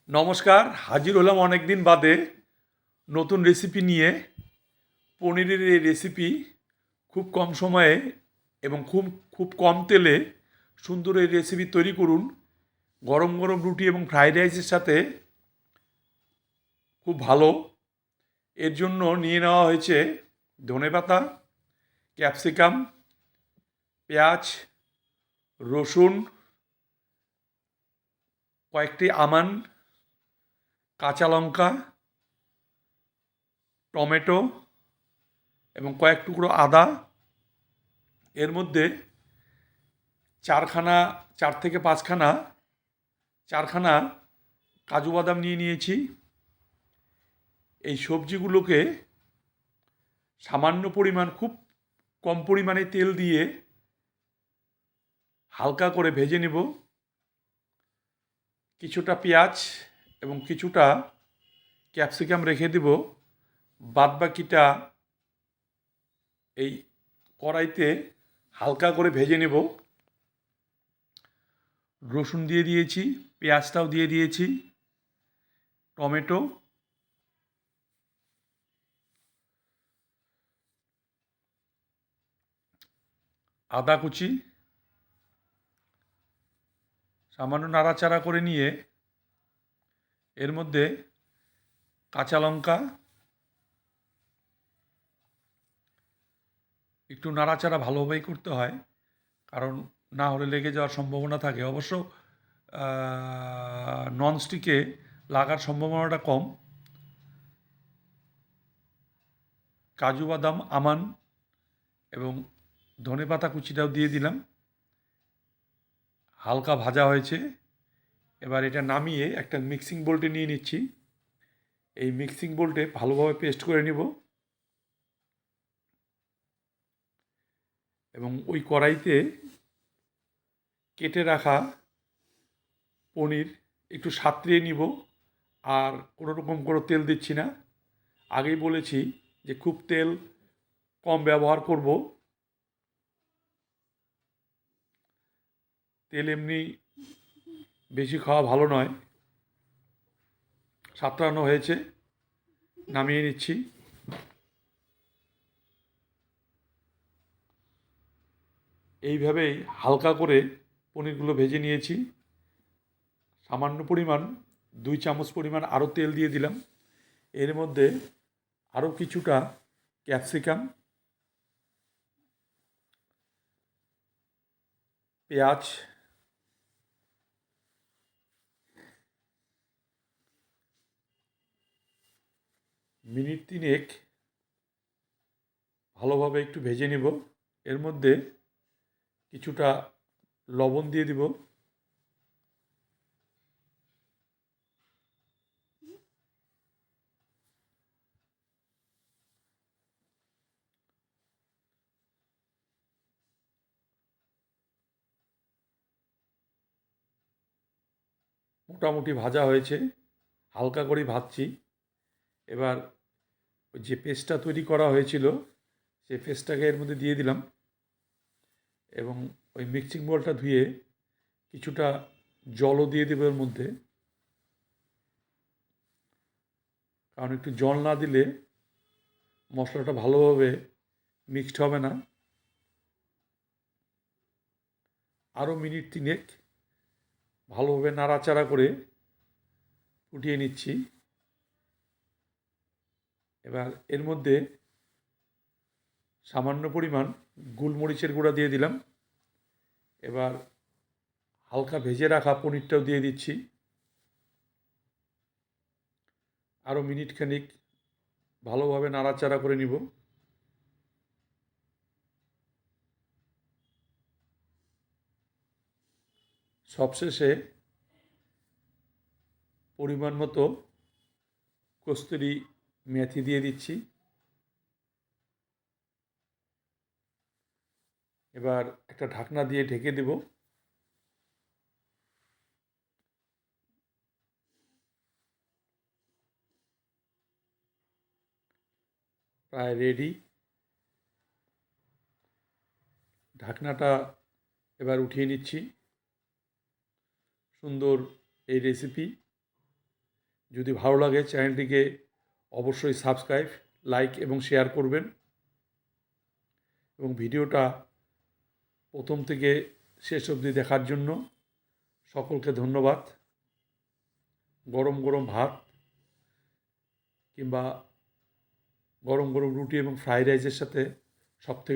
নমস্কার, হাজির হলাম অনেক দিন বাদে নতুন রেসিপি নিয়ে। পনিরের এই রেসিপি খুব কম সময়ে এবং খুব খুব কম তেলে সুন্দর এই রেসিপি তৈরি করুন। গরম গরম রুটি এবং ফ্রাইড রাইসের সাথে খুব ভালো। এর জন্য নিয়ে নেওয়া হয়েছে ধনেপাতা, ক্যাপসিকাম, পেঁয়াজ, রসুন, কয়েকটি আমান, কাঁচা লঙ্কা, টমেটো এবং কয়েক টুকরো আদা। এর মধ্যে চারখানা, চার থেকে পাঁচখানা, চারখানা কাজু বাদাম নিয়ে নিয়েছি। এই সবজিগুলোকে সামান্য পরিমাণ, খুব কম পরিমাণে তেল দিয়ে হালকা করে ভেজে নেব। কিছুটা পেঁয়াজ এবং কিছুটা ক্যাপসিকাম রেখে দেব। বাদবাকিটা এই কড়াইতে হালকা করে ভেজে নেব। রসুন দিয়ে দিয়েছি, পেঁয়াজটাও দিয়ে দিয়েছি, টমেটো, আদা কুচি, সামান্য নাড়াচাড়া করে নিয়ে এর মধ্যে কাঁচা লঙ্কা, একটু নাড়াচাড়া ভালোভাবেই করতে হয়, কারণ না হলে লেগে যাওয়ার সম্ভাবনা থাকে। অবশ্য ননস্টিকে লাগার সম্ভাবনাটা কম। কাজু বাদাম, আমান এবং ধনেপাতা কুচিটাও দিয়ে দিলাম। হালকা ভাজা হয়েছে। এবার এটা নামিয়ে একটা মিক্সিং বোলটে নিয়ে নিচ্ছি। এই মিক্সিং বোলটে ভালোভাবে পেস্ট করে নিব এবং ওই কড়াইতে কেটে রাখা পনির একটু সাঁতরিয়ে নিব। আর কোনো রকম কোনো তেল দিচ্ছি না। আগেই বলেছি যে খুব তেল কম ব্যবহার করব। তেল এমনি বেশি খাওয়া ভালো নয়। সাঁতরানো হয়েছে, নামিয়ে নিচ্ছি। এইভাবেই হালকা করে পনিরগুলো ভেজে নিয়েছি। সামান্য পরিমাণ, 2 চামচ পরিমাণ আরও তেল দিয়ে দিলাম। এর মধ্যে আরও কিছুটা ক্যাপসিকাম, পেঁয়াজ, মিনিট তিনেক ভালোভাবে একটু ভেজে নেব। এর মধ্যে কিছুটা লবণ দিয়ে দিব, মোটামুটি ভাজা হয়েছে, হালকা করে ভাজছি। এবার যে পেস্টটা তৈরি করা হয়েছিল সেই পেস্টটাকে এর মধ্যে দিয়ে দিলাম এবং ওই মিক্সিং বোলটা ধুয়ে কিছুটা জলও দিয়ে দেবো এর মধ্যে, কারণ একটু জল না দিলে মশলাটা ভালোভাবে মিক্সড হবে না। আরও মিনিট তিনেক ভালোভাবে নাড়াচাড়া করে ফুটিয়ে নিচ্ছি। এবার এর মধ্যে সামান্য পরিমাণ গোলমরিচের গুঁড়া দিয়ে দিলাম। এবার হালকা ভেজে রাখা পনিরটাও দিয়ে দিচ্ছি। আরও মিনিট খানিক ভালোভাবে নাড়াচাড়া করে নিব। সবশেষে পরিমাণ মতো কস্তুরি মেথি দিয়ে দিচ্ছি। এবার একটা ঢাকনা দিয়ে ঢেকে দেব। প্রায় রেডি। ঢাকনাটা এবার উঠিয়ে নিচ্ছি। সুন্দর এই রেসিপি যদি ভালো লাগে চ্যানেলটিকে অবশ্যই সাবস্ক্রাইব, লাইক এবং শেয়ার করবেন এবং ভিডিওটা প্রথম থেকে শেষ অবধি দেখার জন্য সকলকে ধন্যবাদ। গরম গরম ভাত কিংবা গরম গরম রুটি এবং ফ্রাইড রাইসের সাথে সবথেকে